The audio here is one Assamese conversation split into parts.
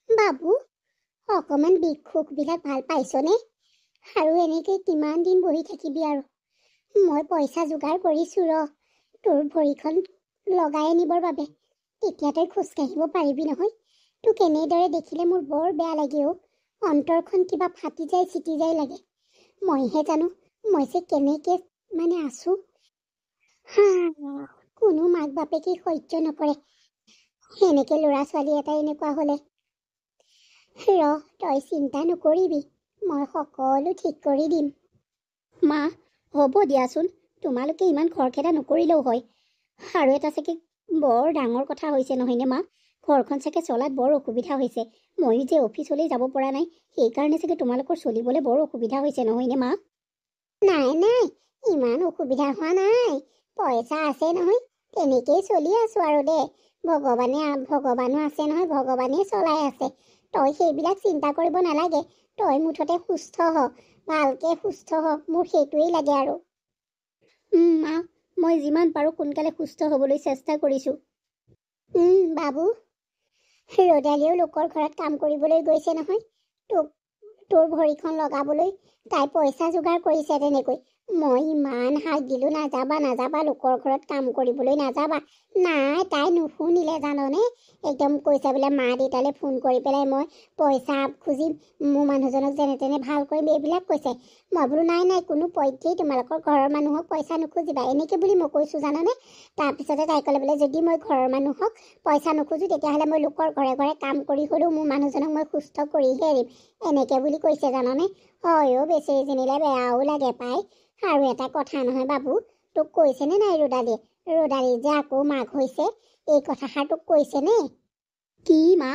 বাবু অকমান বিক্ষোভবিলাক ভাল পাইছনে? আৰু এনেকৈ কিমান দিন বহি থাকিবি আৰু? মই পইচা যোগাৰ কৰিছোঁ ৰ তোৰ ভৰিখন লগাই আনিবৰ বাবে। তেতিয়া তই খোজকাঢ়িব পাৰিবি নহয়। তোক এনেদৰে দেখিলে মোৰ বৰ বেয়া লাগে অ'। অন্তৰখন কিবা ফাটি যায় চিটি যায় লাগে। মইহে জানো মই যে কেনেকৈ আছোঁ। কোনো মাক বাপেকে সহ্য নকৰে সেনেকৈ ল'ৰা ছোৱালী এটা এনেকুৱা হ'লে। তই চিন্তা নকৰিবি, মই সকলো ঠিক কৰি দিম। মা হ'ব দিয়াচোন, তোমালোকে ইমান খৰখেদা নকৰিলেও হয়। আৰু এটা চাগে বৰ ডাঙৰ কথা হৈছে নহয়নে মা? ঘৰখন চাগে চলাত বৰ অসুবিধা হৈছে। ময়ো যে অফিচলৈ যাব পৰা নাই, সেইকাৰণে চাগে তোমালোকৰ চলিবলৈ বৰ অসুবিধা হৈছে নহয়নে মা? নাই ইমান অসুবিধা হোৱা নাই, পইচা আছে নহয়, তেনেকেই চলি আছোঁ আৰু দে। ভগৱানো আছে নহয়, ভগৱানে চলাই আছে। তই সেইবিলাক চিন্তা কৰিব নালাগে। তই মুঠতে সুস্থ হ, ভালকে সুস্থ হ, মোৰ সেইটোৱেই লাগে আৰু। মা মই যিমান পাৰোঁ সোনকালে সুস্থ হ'বলৈ চেষ্টা কৰিছোঁ। বাবু ৰদালিয়েও লোকৰ ঘৰত কাম কৰিবলৈ গৈছে নহয়। তোৰ ভৰিখন লগাবলৈ তাই পইচা যোগাৰ কৰিছে তেনেকৈ। মই ইমান হাক দিলোঁ, নাযাবা লোকৰ ঘৰত কাম কৰিবলৈ নাযাবা। নাই তাই নুশুনিলে জাননে। একদম কৈছে বোলে মা দেউতালৈ ফোন কৰি পেলাই মই পইচা খুজিম, মোৰ মানুহজনক যেনে তেনে ভাল কৰিম, এইবিলাক কৈছে। মই বোলো নাই কোনো পধ্যেই তোমালোকৰ ঘৰৰ মানুহক পইচা নুখুজিবা, এনেকৈ বুলি মই কৈছোঁ জানানে। তাৰপিছতে তাই ক'লে বোলে যদি মই ঘৰৰ মানুহক পইচা নুখোজোঁ তেতিয়াহ'লে মই লোকৰ ঘৰে ঘৰে কাম কৰি হ'লেও মোৰ মানুহজনক মই সুস্থ কৰিহে এৰিম, এনেকৈ বুলি কৈছে জানানে। হয়ো বেচেৰীজনীলৈ বেয়াও লাগে পাই। আৰু এটা কথা নহয় বাবু, তোক কৈছেনে নাই ৰদালি যে আকৌ মাক হৈছে, এই কথাষাৰ তোক কৈছেনে? কি মা,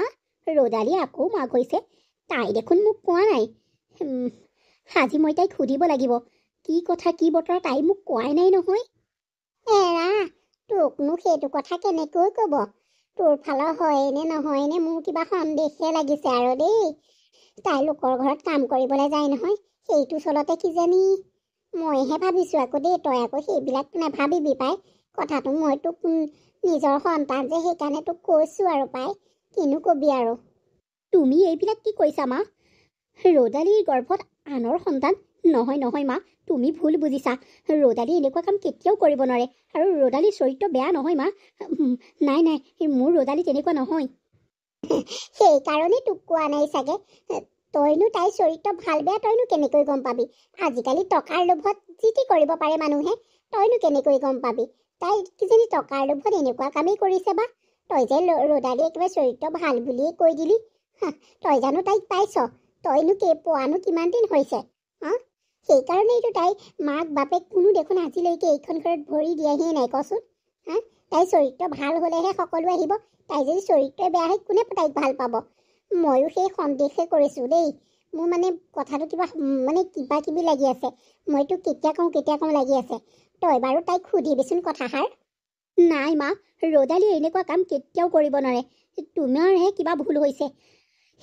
ৰদালি আকৌ মাক হৈছে? তাই দেখোন মোক কোৱা নাই। আজি মই তাইক সুধিব লাগিব, কি কথা কি বতৰা, তাই মোক কোৱাই নাই নহয়। এৰা, তোকনো সেইটো কথা কেনেকৈ ক'ব? তোৰ ফালৰ হয়নে নহয়নে মোৰ কিবা সন্দেহহে লাগিছে আৰু দেই। তাই লোকৰ ঘৰত কাম কৰিবলৈ যায় নহয়, সেইটো চলতে কিজানি। মইহে ভাবিছোঁ আকৌ দেই, তই আকৌ সেইবিলাক নাভাবিবি পাই। কথাটো মই তোক নিজৰ সন্তান যে সেইকাৰণে তোক কৈছোঁ আৰু পাই, কিনো কবি আৰু। তুমি এইবিলাক কি কৈছা মা? ৰদালিৰ গৰ্ভত আনৰ সন্তান? নহয় মা, তুমি ভুল বুজিছা। ৰদালি এনেকুৱা কাম কেতিয়াও কৰিব নোৱাৰে, আৰু ৰদালিৰ চৰিত্ৰ বেয়া নহয় মা। নাই মোৰ ৰদালি তেনেকুৱা নহয়। সেইকাৰণেই তোক কোৱা নাই চাগে। তইনো তাইৰ চৰিত্ৰ ভাল বেয়া তইনো কেনেকৈ গম পাবি? আজিকালি টকাৰ লোভত যি টি কৰিব পাৰে মানুহে, তইনো কেনেকৈ গম পাবি? তাই কিজানি টকাৰ লোভত এনেকুৱা কামেই কৰিছে বা। তই যে ৰদালি একেবাৰে চৰিত্ৰ ভাল বুলিয়েই কৈ দিলি। তই জানো তাইক পাইছ? তইনো পোৱানো কিমান দিন হৈছে? সেইকাৰণেইতো তাই মাক বাপেক কোনো দেখোন আজিলৈকে এইখন ঘৰত ভৰি দিয়াহিয়ে নাই, কচোন। তাইৰ চৰিত্ৰ ভাল হ'লেহে সকলো আহিব। তাই যদি চৰিত্ৰ বেয়া হয় কোনে তাইক ভাল পাব? ময়ো সেই সন্দেহে কৰিছোঁ দেই। মোৰ কথাটো কিবা কিবি লাগি আছে। মইতো কেতিয়া কওঁ লাগি আছে। তই বাৰু তাইক সুধিবিচোন কথাষাৰ। নাই মা, ৰদালিয়ে এনেকুৱা কাম কেতিয়াও কৰিব নোৱাৰে। তোমাৰহে কিবা ভুল হৈছে।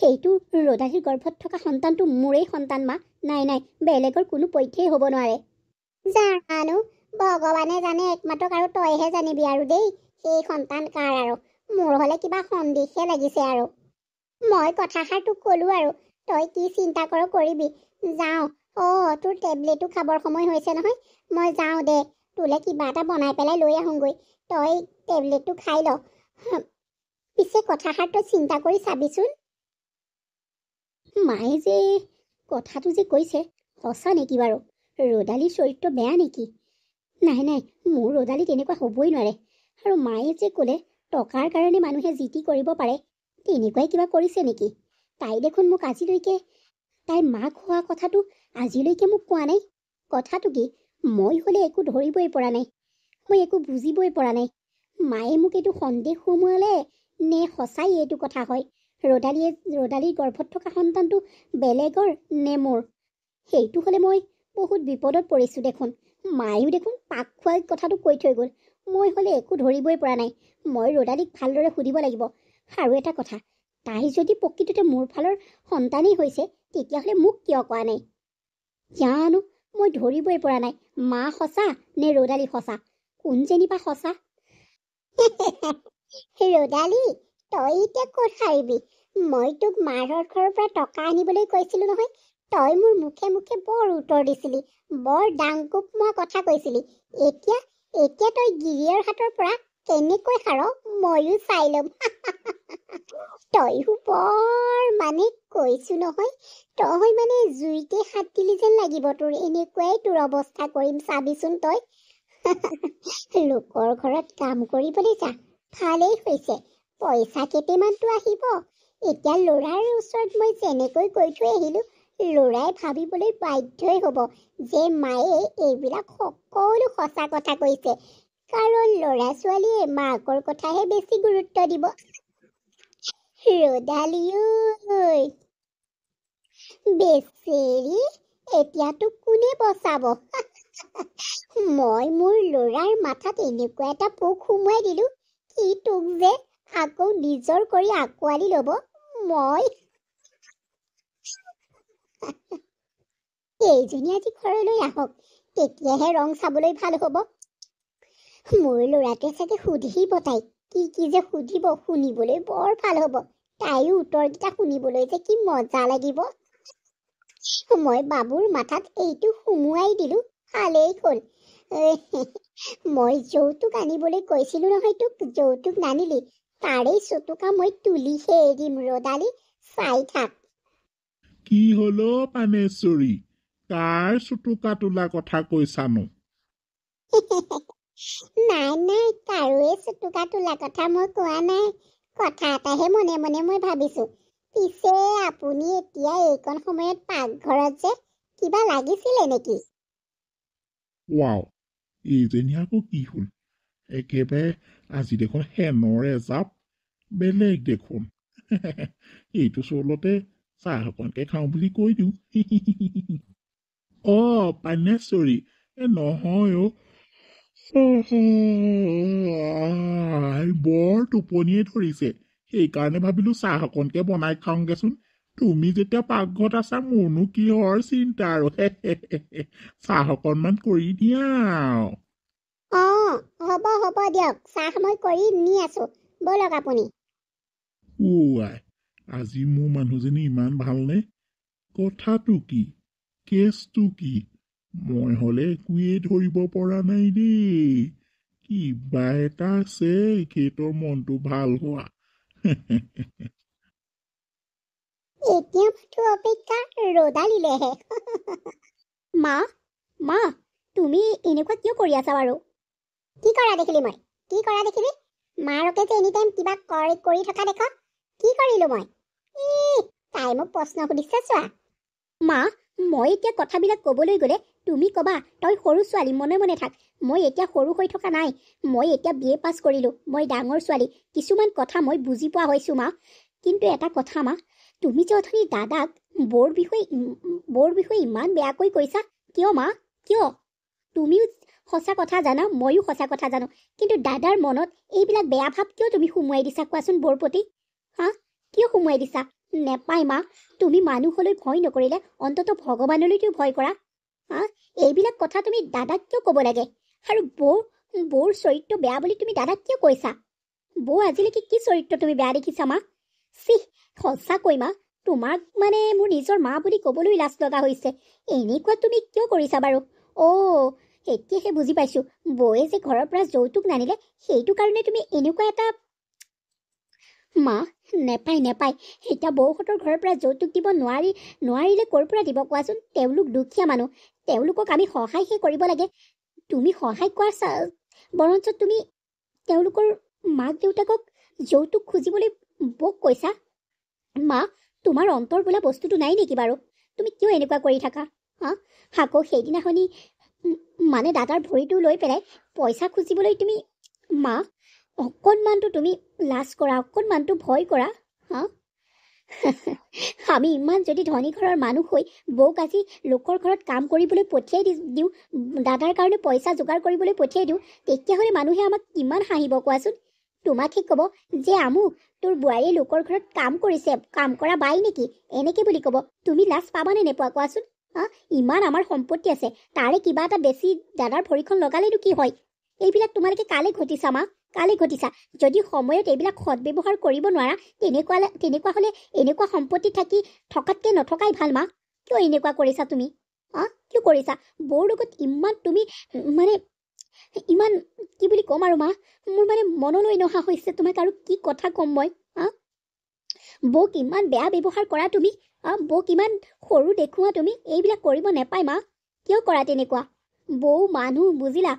সেইটো ৰদালিৰ গৰ্ভত থকা সন্তানটো মোৰেই সন্তান মা। নাই বেলেগৰ কোনো পধ্যেই হ'ব নোৱাৰে। জানো, ভগৱানে জানে একমাত্ৰ, আৰু তইহে জানিবি আৰু দেই সেই সন্তান কাৰ। আৰু মোৰ হ'লে কিবা সন্দেহে লাগিছে আৰু। মই কথাষাৰ তোক ক'লোঁ আৰু, তই কি চিন্তা কৰ কৰিবি। যাওঁ, তোৰ টেবলেটো খাবৰ সময় হৈছে নহয়। মই যাওঁ দে, তোলৈ কিবা এটা বনাই পেলাই লৈ আহোঁগৈ। তই টেবলেটটো খাই ল। পিছে কথাষাৰ তই চিন্তা কৰি চাবিচোন। মায়ে যে কথাটো যে কৈছে সঁচা নেকি বাৰু? ৰদালিৰ চৰিত্ৰ বেয়া নেকি? নাই মোৰ ৰদালি তেনেকুৱা হ'বই নোৱাৰে। আৰু মায়ে যে ক'লে টকাৰ কাৰণে মানুহে যি টি কৰিব পাৰে, তেনেকুৱাই কিবা কৰিছে নেকি? তাই দেখোন মোক আজিলৈকে, তাইৰ মাক হোৱা কথাটো আজিলৈকে মোক কোৱা নাই। কথাটো কি? মই হ'লে একো ধৰিবই পৰা নাই, মই একো বুজিবই পৰা নাই। মায়ে মোক এইটো সন্দেহ সোমোৱালে নে সঁচাই এইটো কথা হয়? ৰদালিৰ গৰ্ভত থকা সন্তানটো বেলেগৰ নে মোৰ? সেইটো হ'লে মই বহুত বিপদত পৰিছোঁ দেখোন। মায়েও দেখোন পাক খোৱাৰ কথাটো কৈ থৈ গ'ল। মই হ'লে একো ধৰিবই পৰা নাই। মই ৰদালিক ভালদৰে সুধিব লাগিব। আৰু এটা কথা, তাই যদি প্ৰকৃততে মোৰ ফালৰ সন্তানেই হৈছে, তেতিয়াহ'লে মোক কিয় কোৱা নাই? জানো, মই ধৰিবই পৰা নাই, মা সঁচা নে ৰদালি সঁচা? কোন যেনিবা সঁচা? ৰদালি, তই এতিয়া ক'ত সাৰিবি? মই তোক মাৰৰ ঘৰৰ পৰা টকা আনিবলৈ কৈছিলো নহয়, তই মোৰ মুখে মুখে বৰ উত্তৰ দিছিলি, বৰ ডাংকুপ মই কথা কৈছিলি। এতিয়া এতিয়া তই গিৰিয়ৰ হাতৰ পৰা কেনেকৈ সাৰ ময়ো চাই ল'ম। তইও বৰ মানে কৈছো নহয়, তই মানে জুইতে হাত দিলি যেন লাগিব তোৰ, এনেকুৱাই তোৰ অৱস্থা কৰিম চাবিচোন তই। লোকৰ ঘৰত কাম কৰিবলৈ যা, ভালেই হৈছে, পইচা কেইটামানতো আহিব। এতিয়া ল'ৰাৰ ওচৰত মই যেনেকৈ কৈ থৈ আহিলো, ল'ৰাই ভাবিবলৈ বাধ্যই হ'ব যে মায়ে এইবিলাক সকলো সঁচা কথা কৈছে, কাৰণ ল'ৰা ছোৱালীয়ে মাকৰ কথাহে বেছি গুৰুত্ব দিব। ৰ'দালি ঐ বেচেৰি, এতিয়াতো কোনে বচাব? মই মোৰ ল'ৰাৰ মাথাত এনেকুৱা এটা পোক সুমুৱাই দিলো, কি তোক যে আকৌ নিজৰ কৰি আঁকোৱালি ল'ব। মই এইজনী আজি ঘৰলৈ আহক, তেতিয়াহে ৰং চাবলৈ ভাল হ'ব। মোৰ ল'ৰাটোৱে চাগে সুধিব তাইক, কি কি যে সুধিব, শুনিবলৈ বৰ ভাল হ'ব। তাইও উত্তৰকেইটা শুনিবলৈ যে কি মজা লাগিব। মই বাবুৰ মাথাত এইটো সুমুৱাই দিলো, ভালেই হ'ল। মই যৌতুক আনিবলৈ কৈছিলো নহয় তোক, যৌতুক নানিলি, তাৰেই চটুকা মই তুলিহে এৰিম ৰ'দালি, চাই থাক। কি হলো পানেশ্বৰী, কাৰ চুটুকা তোলা কথা কৈছানো? নাই নাই, কাৰোৱে চটুকা তোলা কথা মই কোৱা নাই, কথা এটাহে মনে মনে মই ভাবিছো। পিছে আপুনি এতিয়া এইকণ সময়ত পাকঘৰত যে, কিবা লাগিছিলে নেকি? ৱাও, এইজনী আকৌ কি হ'ল? একেবাৰে আজি দেখোন হেনৰ এজাপ, বেলেগ দেখোন। এইটো চলতে চাহ অকণকে খাওঁ বুলি কৈ দিওঁ। অ পানেশ্বৰী, নহয় অ, বৰ টোপনিয়ে ধৰিছে, সেইকাৰণে ভাবিলো চাহ অকণকে বনাই খাওঁগেচোন। তুমি যেতিয়া পাকঘৰত আছা, মোৰনো কিহৰ চিন্তা আৰু। চাহ অকণমান কৰি দিয়া। হ'ব হ'ব দিয়ক, চাহ মই কৰি নি আছো, বলক আপুনি। আই, আজি মোৰ মানুহজনী ইমান ভালনে? কথাটো কি, কেছটো কি? মই হলে একোৱেই ধৰিব পৰা নাই দেই। কিবা এটা আছে এখেতৰ মনটো ভাল হোৱা। এতিয়া মাথো অপেক্ষা ৰ'দালিলেহে। মা মা, তুমি এনেকুৱা কিয় কৰি আছা বাৰু? কি কৰা দেখিলি মই? কি কৰা দেখিলি? মাৰকে যে এনি টাইম কিবা কৰি থকা দেখ, কি কৰিলো মই? তাই মোক প্ৰশ্ন সুধিছে চোৱা। মা, মই এতিয়া কথাবিলাক ক'বলৈ গ'লে তুমি ক'বা তই সৰু ছোৱালী, মনে মনে থাক। মই এতিয়া সৰু হৈ থকা নাই, মই এতিয়া BA পাছ কৰিলো, মই ডাঙৰ ছোৱালী, কিছুমান কথা মই বুজি পোৱা হৈছো মা। কিন্তু এটা কথা মা, তুমি যে অথনি দাদাক বৰ বিষয়ে ইমান বেয়াকৈ কৈছা, কিয় মা? কিয়? তুমিও সঁচা কথা জানা, ময়ো সঁচা কথা জানো, কিন্তু দাদাৰ মনত এইবিলাক বেয়া ভাৱ কিয় তুমি সুমুৱাই দিছা কোৱাচোন বৰ প্ৰতি? হা, কিয় সুমুৱাই দিছা? নেপাই মা, তুমি মানুহলৈ ভয় নকৰিলে অন্তত ভগৱানলৈতো ভয় কৰা। হা, এইবিলাক কথা তুমি দাদাক কিয় ক'ব লাগে? আৰু বৌৰ চৰিত্ৰ বেয়া বুলি তুমি দাদাক কিয় কৈছা? বৌ আজিলৈকে কি চৰিত্ৰ তুমি বেয়া দেখিছা মা? চিহ, সঁচাকৈ মা, তোমাক মানে মোৰ নিজৰ মা বুলি ক'বলৈ লাজ লগা হৈছে। এনেকুৱা তুমি কিয় কৰিছা বাৰু? এতিয়াহে বুজি পাইছো, বৌয়ে যে ঘৰৰ পৰা যৌতুক নানিলে সেইটো কাৰণে তুমি এনেকুৱা এটা। মা, নেপায়, এতিয়া বৌহঁতৰ ঘৰৰ পৰা যৌতুক দিব নোৱাৰিলে ক'ৰ পৰা দিব কোৱাচোন? তেওঁলোক দুখীয়া মানুহ, তেওঁলোকক আমি সহায়হে কৰিব লাগে। তুমি সহায় কৰা বৰঞ্চ তুমি তেওঁলোকৰ মাক দেউতাকক যৌতুক খুজিবলৈ বৌক কৈছা। মা, তোমাৰ অন্তৰ বোলা বস্তুটো নাই নেকি বাৰু? তুমি কিয় এনেকুৱা কৰি থাকা? হা, আকৌ সেইদিনাখনি মানে দাদাৰ ভৰিটো লৈ পেলাই পইচা খুজিবলৈ তুমি, মা অকণমানটো তুমি লাজ কৰা, অকণমানটো ভয় কৰা। হা, আমি ইমান যদি ধনী ঘৰৰ মানুহ হৈ বৌক আজি লোকৰ ঘৰত কাম কৰিবলৈ পঠিয়াই দিওঁ, দাদাৰ কাৰণে পইচা যোগাৰ কৰিবলৈ পঠিয়াই দিওঁ, তেতিয়াহ'লে মানুহে আমাক কিমান হাঁহিব কোৱাচোন? তোমাকহে ক'ব যে আমুক তোৰ বোৱাৰীয়ে লোকৰ ঘৰত কাম কৰিছে, কাম কৰা বাই নেকি, এনেকে বুলি ক'ব। তুমি লাজ পাবানে নেপোৱা কোৱাচোন? হা, ইমান আমাৰ সম্পত্তি আছে, তাৰে কিবা এটা বেছি দাদাৰ ভৰিখন লগালেনো কি হয়? এইবিলাক তোমালোকে কালে ঘটিছা মা? কালে ঘটিছা যদি সময়ত এইবিলাক সদব্যৱহাৰ কৰিব নোৱাৰা তেনেকুৱা হ'লে এনেকুৱা সম্পত্তি থকাতকৈ নথকাই ভাল মা কিয় এনেকুৱা কৰিছা তুমি কিয় কৰিছা বৌৰ লগত ইমান তুমি মানে ইমান কি বুলি ক'ম আৰু মা মোৰ মানে মনলৈ নহা হৈছে তোমাক আৰু কি কথা ক'ম মই বৌক ইমান বেয়া ব্যৱহাৰ কৰা তুমি বৌক ইমান সৰু দেখুওৱা তুমি এইবিলাক কৰিব নাপায় মা কিয় কৰা তেনেকুৱা বৌ মানুহ বুজিলা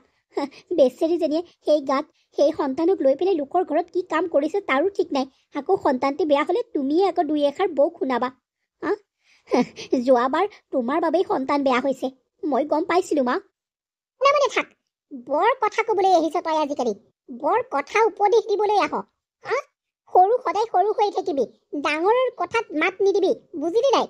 বেচেৰীজনীয়ে সেই গাত সেই সন্তানক লৈ পেলাই লোকৰ ঘৰত কি কাম কৰিছে তাৰো ঠিক নাই আকৌ সন্তানটি বেয়া হ'লে তুমিয়ে আকৌ দুই এষাৰ বৌক শুনাবা যোৱাবাৰ তোমাৰ বাবেই সন্তান বেয়া হৈছে মই গম পাইছিলো মা মানে থাক বৰ কথা ক'বলৈ আহিছ তই আজিকালি বৰ কথা উপদেশ দিবলৈ আহ সৰু সদায় সৰু হৈ থাকিবি ডাঙৰৰ কথাত মাত নিদিবি বুজিলি নাই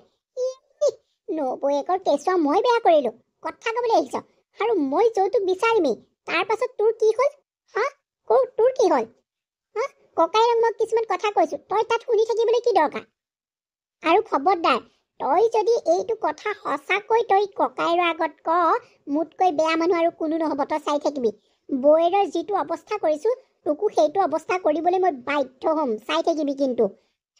নবৌয়েকৰ কেঁচুৱা মই বেয়া কৰিলো কথা ক'বলৈ আহিছ আৰু মই যৌতুক বিচাৰিমেই তাৰ পাছত তোৰ কি হ'ল তোৰ কি হ'ল ককাইক মই কিছুমান কথা কৈছো তই তাত শুনি থাকিবলৈ কি দৰকাৰ আৰু খবৰদাৰ তই যদি এইটো কথা সঁচাকৈ তই ককাইৰ আগত ক মোতকৈ বেয়া মানুহ আৰু কোনো নহ'ব তই চাই থাকিবি বৌয়েৰৰ যিটো অৱস্থা কৰিছো তোকো সেইটো অৱস্থা কৰিবলৈ মই বাধ্য হ'ম চাই থাকিবি কিন্তু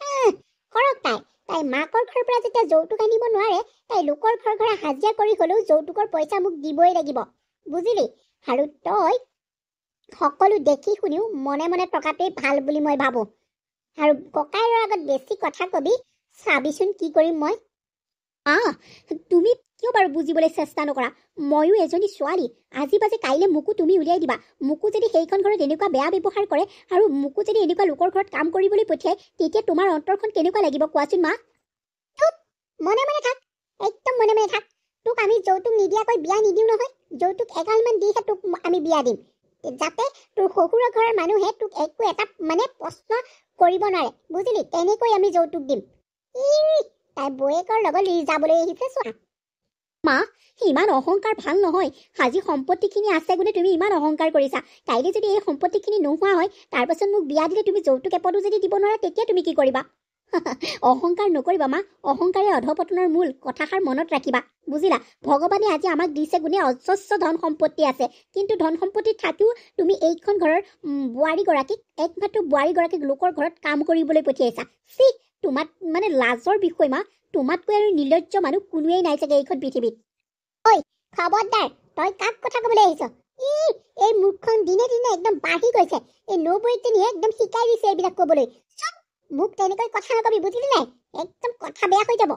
সৰক তাই মাকৰ ঘৰৰ পৰা যেতিয়া যৌতুক আনিব নোৱাৰে তাই লোকৰ ঘৰে হাজিৰা কৰি হ'লেও যৌতুকৰ পইচা মোক দিবই লাগিব বুজিলি আৰু তই সকলো দেখি শুনিও মনে মনে থকাটোৱেই ভাল বুলি মই ভাবোঁ আৰু ককাইৰ আগত বেছি কথা কবি চাবিচোন কি কৰিম মই তুমি কিয় বাৰু বুজিবলৈ চেষ্টা নকৰা ময়ো এজনী ছোৱালী আজি বাজে কাইলৈ মোকো তুমি উলিয়াই দিবা মোকো যদি সেইখন ঘৰত এনেকুৱা বেয়া ব্যৱহাৰ কৰে আৰু মোকো যদি এনেকুৱা লোকৰ ঘৰত কাম কৰিবলৈ পঠিয়াই তেতিয়া তোমাৰ অন্তৰখন কেনেকুৱা লাগিব কোৱাচোন মা মনে মনে থাক একদম মনে মনে থাক তোক আমি যৌতুক নিদিয়াকৈ বিয়া নিদিওঁ নহয় যৌতুক এগালমান দিহে তোক আমি বিয়া দিম যাতে তোৰ শহুৰৰ ঘৰৰ মানুহে তোক একো এটা মানে প্ৰশ্ন কৰিব নোৱাৰে বুজিলি তেনেকৈ আমি যৌতুক দিম তাই বৌয়েকৰ লগত যাবলৈ আহিছে চোৱা মা ইমান অহংকাৰ ভাল নহয় আজি সম্পত্তিখিনি আছে বুলি তুমি ইমান অহংকাৰ কৰিছা কাইলৈ যদি এই সম্পত্তিখিনি নোহোৱা হয় তাৰপাছত মোক বিয়া দিলে তুমি যৌতুক এপদো যদি দিব নোৱাৰা তেতিয়া তুমি কি কৰিবা অহংকাৰ নকৰিবা মা অহংকাৰে অধপতনৰ মূল কথাষাৰ মনত ৰাখিবা বুজিলা ভগৱানে আজি আমাক দিছে গুণে অজস্ৰ ধন সম্পত্তি আছে কিন্তু ধন সম্পত্তি থাকিও তুমি এইখন ঘৰৰ বোৱাৰীগৰাকীক একমাত্ৰ বোৱাৰীগৰাকীক লোকৰ ঘৰত কাম কৰিবলৈ পঠিয়াইছা তোমাক মানে লাজৰ বিষয় মা তোমাতকৈ আৰু নিৰ্লজ্জ মানুহ কোনোৱেই নাই চাগে এইখন পৃথিৱীত ঐ খবৰদাৰ তই কাক কথা ক'বলৈ আহিছ এই মুখখন দিনে দিনে একদম বাঢ়ি গৈছে এই নবৌজনীয়ে একদম শিকাই দিছে এইবিলাক ক'বলৈ মোক তেনেকৈ কথা নকবি বুজিলি নাই একদম কথা বেয়া হৈ যাব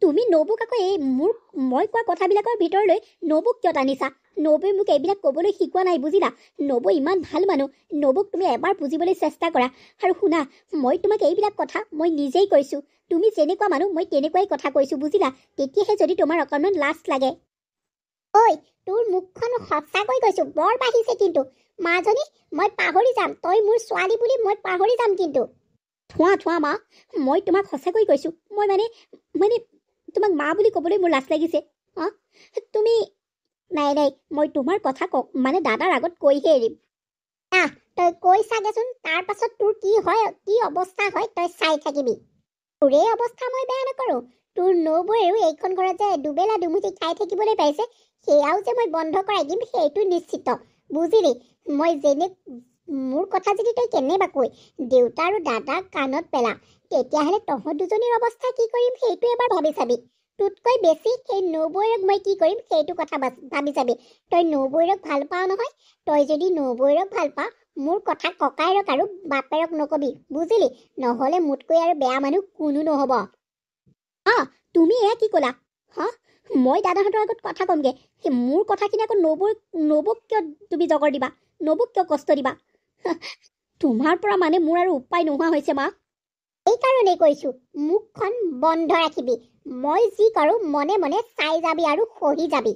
তুমি নবৌক আকৌ এই মই কোৱা কথাবিলাকৰ ভিতৰলৈ নবৌক কিয় টানিছা নবৌৱে মোক এইবিলাক ক'বলৈ শিকোৱা নাই বুজিলা নবৌ ইমান ভাল মানুহ নবৌক তুমি এবাৰ বুজিবলৈ চেষ্টা কৰা আৰু শুনা মই তোমাক এইবিলাক কথা মই নিজেই কৈছোঁ তুমি যেনেকুৱা মানুহ মই তেনেকুৱাই কথা কৈছোঁ বুজিলা তেতিয়াহে যদি তোমাৰ অকণমান লাজ লাগে ঐ তোৰ মুখখন সঁচাকৈ কৈছোঁ বৰ বাঢ়িছে কিন্তু মাজনী মই পাহৰি যাম তই মোৰ ছোৱালী বুলি মই পাহৰি যাম কিন্তু থোৱা মা মই তোমাক সঁচাকৈ কৈছোঁ মই মানে তোমাক মা বুলি ক'বলৈ মোৰ লাজ লাগিছে তুমি নাই মই তোমাৰ কথা মানে দাদাৰ আগত কৈহে এৰিম তই কৈ চাগেচোন তাৰ পাছত তোৰ কি হয় কি অৱস্থা হয় তই চাই থাকিবি তোৰে অৱস্থা মই বেয়া নকৰোঁ তোৰ নবৌয়েও এইখন ঘৰত যে দুবেলা দুমুঠি খাই থাকিবলৈ পাইছে সেয়াও যে মই বন্ধ কৰাই দিম সেইটো নিশ্চিত বুজিলি মই যেনে মোৰ কথা যদি তই কেনেবা কৈ দেউতা আৰু দাদাক কাণত পেলা তেতিয়াহ'লে তহঁত দুজনীৰ অৱস্থা কি কৰিম সেইটো এবাৰ ভাবি চাবি তোতকৈ বেছি সেই নবৌয়েৰক মই কি কৰিম সেইটো কথা ভাবি চাবি তই নবৌয়েৰক ভাল পাওঁ নহয় তই যদি নবৌয়েৰক ভাল পাওঁ মোৰ কথা ককাইৰক আৰু বাপেৰক নকবি বুজিলি নহ'লে মোতকৈ আৰু বেয়া মানুহ কোনো নহ'ব তুমি এয়া কি ক'লা মই দাদাহঁতৰ আগত কথা ক'মগে মোৰ কথাখিনি আকৌ নবৌক কিয় তুমি জগৰ দিবা নবৌক কিয় কষ্ট দিবা তোমাৰ পৰা মানে মোৰ আৰু উপায় নোহোৱা হৈছে মা এইকাৰণেই কৈছোঁ মুখখন বন্ধ ৰাখিবি মই যি কৰোঁ মনে মনে চাই যাবি আৰু সহি যাবি